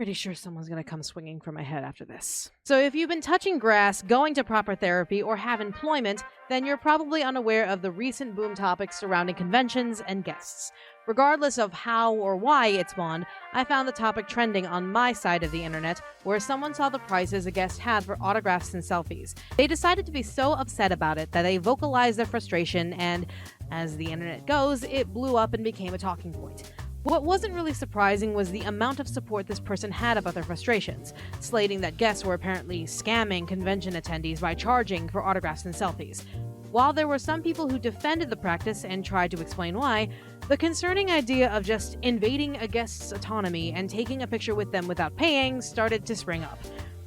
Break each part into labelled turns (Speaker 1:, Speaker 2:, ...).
Speaker 1: Pretty sure someone's gonna come swinging for my head after this. So if you've been touching grass, going to proper therapy, or have employment, then you're probably unaware of the recent boom topics surrounding conventions and guests. Regardless of how or why it spawned, I found the topic trending on my side of the internet, where someone saw the prices a guest had for autographs and selfies. They decided to be so upset about it that they vocalized their frustration, and as the internet goes, it blew up and became a talking point. What wasn't really surprising was the amount of support this person had about their frustrations, slating that guests were apparently scamming convention attendees by charging for autographs and selfies. While there were some people who defended the practice and tried to explain why, the concerning idea of just invading a guest's autonomy and taking a picture with them without paying started to spring up.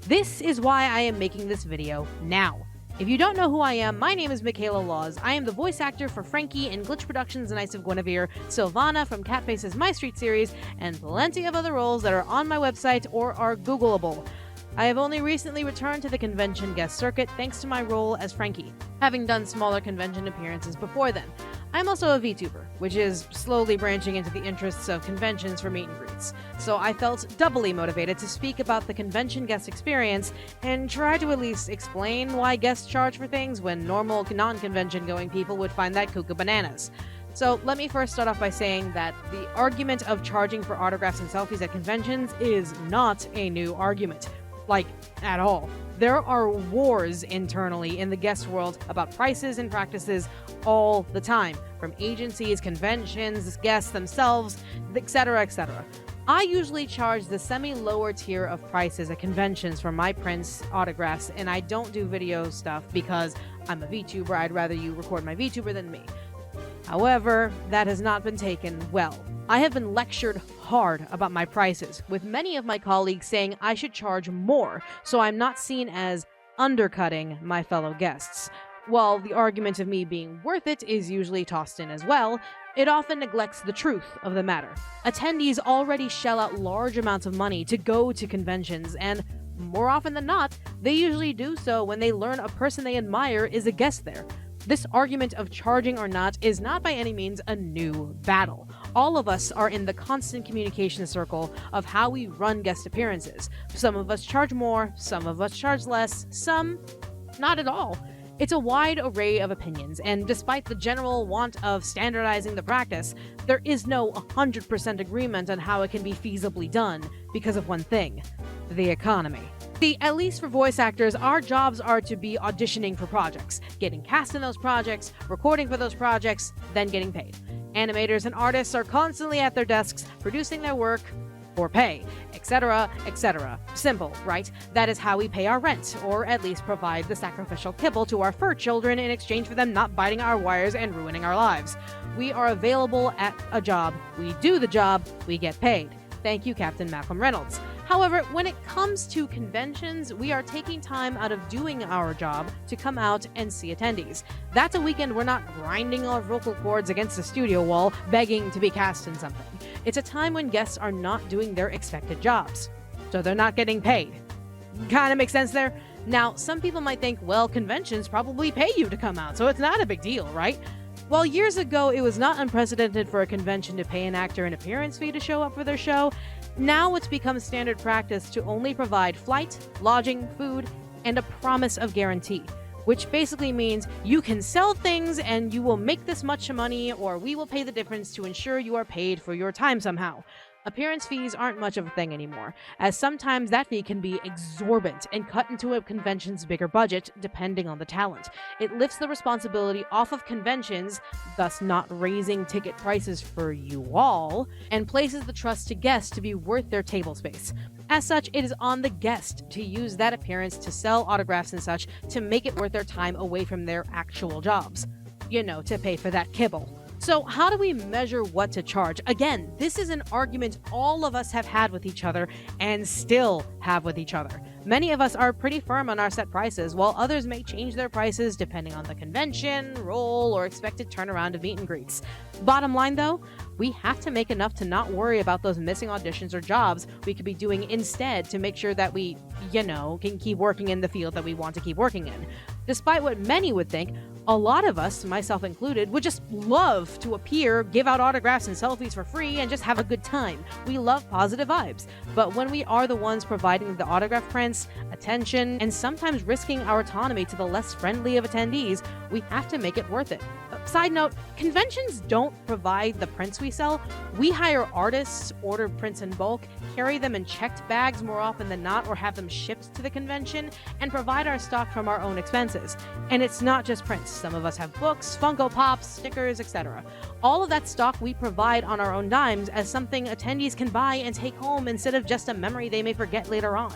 Speaker 1: This is why I am making this video now. If you don't know who I am, my name is Michaela Laws. I am the voice actor for Frankie in Glitch Productions' Knights of Guinevere, Sylvana from Catface's My Street series, and plenty of other roles that are on my website or are Googleable. I have only recently returned to the convention guest circuit thanks to my role as Frankie, having done smaller convention appearances before then. I'm also a VTuber, which is slowly branching into the interests of conventions for meet and greets, so I felt doubly motivated to speak about the convention guest experience and try to at least explain why guests charge for things when normal non-convention going people would find that cuckoo bananas. So let me first start off by saying that the argument of charging for autographs and selfies at conventions is not a new argument. Like, at all. There are wars internally in the guest world about prices and practices all the time, from agencies, conventions, guests themselves, etc., etc. I usually charge the semi-lower tier of prices at conventions for my prints, autographs, and I don't do video stuff because I'm a VTuber. I'd rather you record my VTuber than me. However, that has not been taken well. I have been lectured hard about my prices, with many of my colleagues saying I should charge more so I'm not seen as undercutting my fellow guests. While the argument of me being worth it is usually tossed in as well, it often neglects the truth of the matter. Attendees already shell out large amounts of money to go to conventions, and more often than not, they usually do so when they learn a person they admire is a guest there. This argument of charging or not is not by any means a new battle. All of us are in the constant communication circle of how we run guest appearances. Some of us charge more, some of us charge less, some not at all. It's a wide array of opinions, and despite the general want of standardizing the practice, there is no 100% agreement on how it can be feasibly done because of one thing: the economy. See, at least for voice actors, our jobs are to be auditioning for projects, getting cast in those projects, recording for those projects, then getting paid. Animators and artists are constantly at their desks, producing their work for pay, etc., etc. Simple, right? That is how we pay our rent, or at least provide the sacrificial kibble to our fur children in exchange for them not biting our wires and ruining our lives. We are available at a job, we do the job, we get paid. Thank you, Captain Malcolm Reynolds. However, when it comes to conventions, we are taking time out of doing our job to come out and see attendees. That's a weekend we're not grinding our vocal cords against a studio wall, begging to be cast in something. It's a time when guests are not doing their expected jobs, so they're not getting paid. Kinda makes sense there? Now, some people might think, well, conventions probably pay you to come out, so it's not a big deal, right? While years ago it was not unprecedented for a convention to pay an actor an appearance fee to show up for their show, now it's become standard practice to only provide flight, lodging, food, and a promise of guarantee, which basically means you can sell things and you will make this much money, or we will pay the difference to ensure you are paid for your time somehow. Appearance fees aren't much of a thing anymore, as sometimes that fee can be exorbitant and cut into a convention's bigger budget, depending on the talent. It lifts the responsibility off of conventions, thus not raising ticket prices for you all, and places the trust to guests to be worth their table space. As such, it is on the guest to use that appearance to sell autographs and such to make it worth their time away from their actual jobs. You know, to pay for that kibble. So how do we measure what to charge? Again, this is an argument all of us have had with each other and still have with each other. Many of us are pretty firm on our set prices, while others may change their prices depending on the convention, role, or expected turnaround of meet and greets. Bottom line though, we have to make enough to not worry about those missing auditions or jobs we could be doing instead to make sure that we, can keep working in the field that we want to keep working in. Despite what many would think, A lot of us, myself included, would just love to appear, give out autographs and selfies for free, and just have a good time. We love positive vibes. But when we are the ones providing the autograph prints, attention, and sometimes risking our autonomy to the less friendly of attendees, we have to make it worth it. Side note, conventions don't provide the prints we sell. We hire artists, order prints in bulk, carry them in checked bags more often than not, or have them shipped to the convention, and provide our stock from our own expenses. And it's not just prints. Some of us have books, Funko Pops, stickers, etc. All of that stock we provide on our own dimes as something attendees can buy and take home instead of just a memory they may forget later on.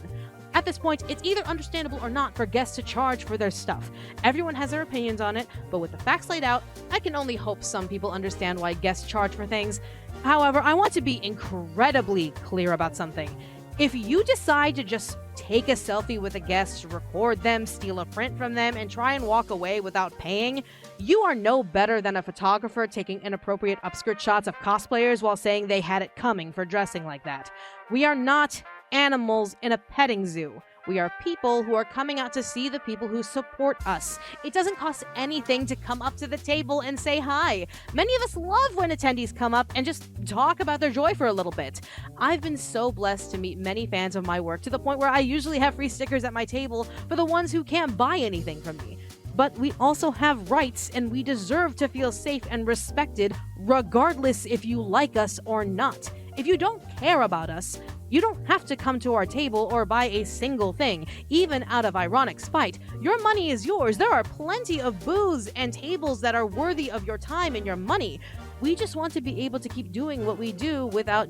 Speaker 1: At this point, it's either understandable or not for guests to charge for their stuff. Everyone has their opinions on it, but with the facts laid out, I can only hope some people understand why guests charge for things. However, I want to be incredibly clear about something. If you decide to just take a selfie with a guest, record them, steal a print from them, and try and walk away without paying, you are no better than a photographer taking inappropriate upskirt shots of cosplayers while saying they had it coming for dressing like that. We are not animals in a petting zoo. We are people who are coming out to see the people who support us. It doesn't cost anything to come up to the table and say hi. Many of us love when attendees come up and just talk about their joy for a little bit. I've been so blessed to meet many fans of my work to the point where I usually have free stickers at my table for the ones who can't buy anything from me. But we also have rights, and we deserve to feel safe and respected regardless if you like us or not. If you don't care about us, you don't have to come to our table or buy a single thing, even out of ironic spite. Your money is yours. There are plenty of booths and tables that are worthy of your time and your money. We just want to be able to keep doing what we do without,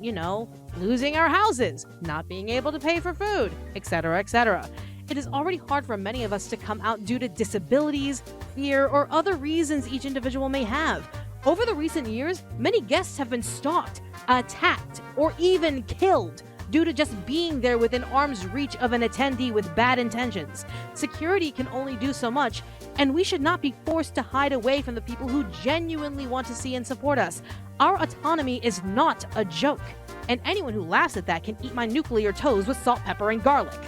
Speaker 1: losing our houses, not being able to pay for food, etc., etc. It is already hard for many of us to come out due to disabilities, fear, or other reasons each individual may have. Over the recent years, many guests have been stalked, attacked, or even killed due to just being there within arm's reach of an attendee with bad intentions. Security can only do so much, and we should not be forced to hide away from the people who genuinely want to see and support us. Our autonomy is not a joke, and anyone who laughs at that can eat my nuclear toes with salt, pepper, and garlic.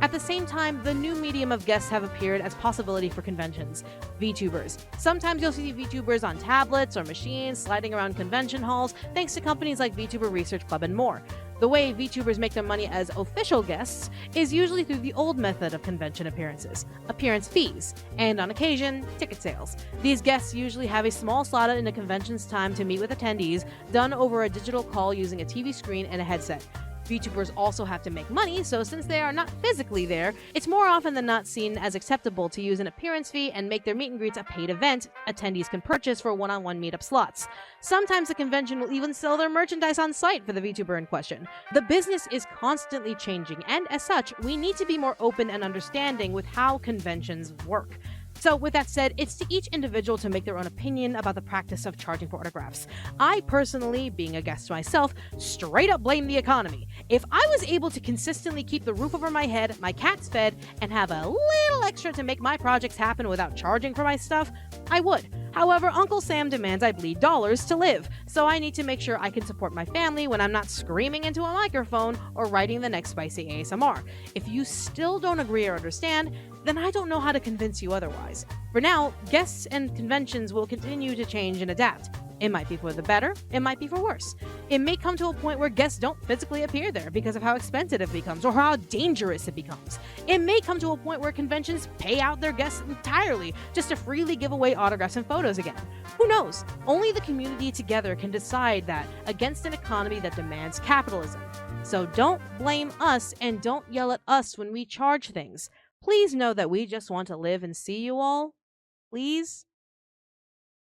Speaker 1: At the same time, the new medium of guests have appeared as possibility for conventions. VTubers. Sometimes you'll see VTubers on tablets or machines sliding around convention halls thanks to companies like VTuber Research Club and more. The way VTubers make their money as official guests is usually through the old method of convention appearances, appearance fees, and on occasion, ticket sales. These guests usually have a small slot in a convention's time to meet with attendees, done over a digital call using a TV screen and a headset. VTubers also have to make money, so since they are not physically there, it's more often than not seen as acceptable to use an appearance fee and make their meet and greets a paid event attendees can purchase for one-on-one meetup slots. Sometimes the convention will even sell their merchandise on site for the VTuber in question. The business is constantly changing, and as such, we need to be more open and understanding with how conventions work. So with that said, it's to each individual to make their own opinion about the practice of charging for autographs. I personally, being a guest myself, straight up blame the economy. If I was able to consistently keep the roof over my head, my cats fed, and have a little extra to make my projects happen without charging for my stuff, I would. However, Uncle Sam demands I bleed dollars to live, so I need to make sure I can support my family when I'm not screaming into a microphone or writing the next spicy ASMR. If you still don't agree or understand, then I don't know how to convince you otherwise. For now, guests and conventions will continue to change and adapt. It might be for the better, it might be for worse. It may come to a point where guests don't physically appear there because of how expensive it becomes or how dangerous it becomes. It may come to a point where conventions pay out their guests entirely just to freely give away autographs and photos again. Who knows? Only the community together can decide that against an economy that demands capitalism. So don't blame us and don't yell at us when we charge things. Please know that we just want to live and see you all. Please?